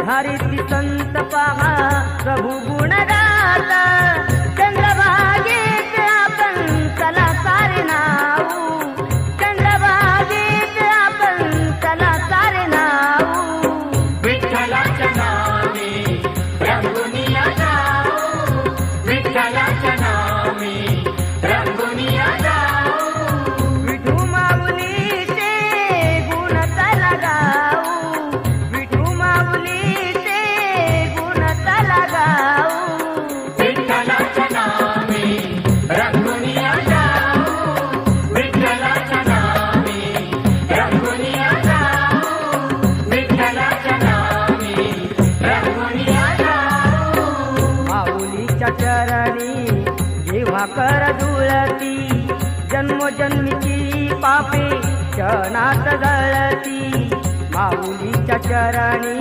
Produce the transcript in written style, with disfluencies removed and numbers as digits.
गिरधारी संत पहा प्रभु गुण गात चंद्रभागेत आपण चला सारे नाऊ चंद्रभागेत आपण चला सारे नाऊ विठ्ठलाच्या नावे रंगुनिया जाऊ विठ्ठलाच्या नावे रंगुनिया जाऊ विठू माऊलीचे गुण चला गाऊ विठू माऊलीचे गुण चला गाऊ विठ्ठलाच्या नावे रंगुनिया जाऊ विठ्ठलाच्या नावे रंगुनिया जाऊ विठ्ठलाच्या नावे रंगुनिया जाऊ माऊलीच्या चरणी जेव्हा कर जुळती जन्मोजन्मीची पापे क्षणात जळती माऊलीच्या चरणी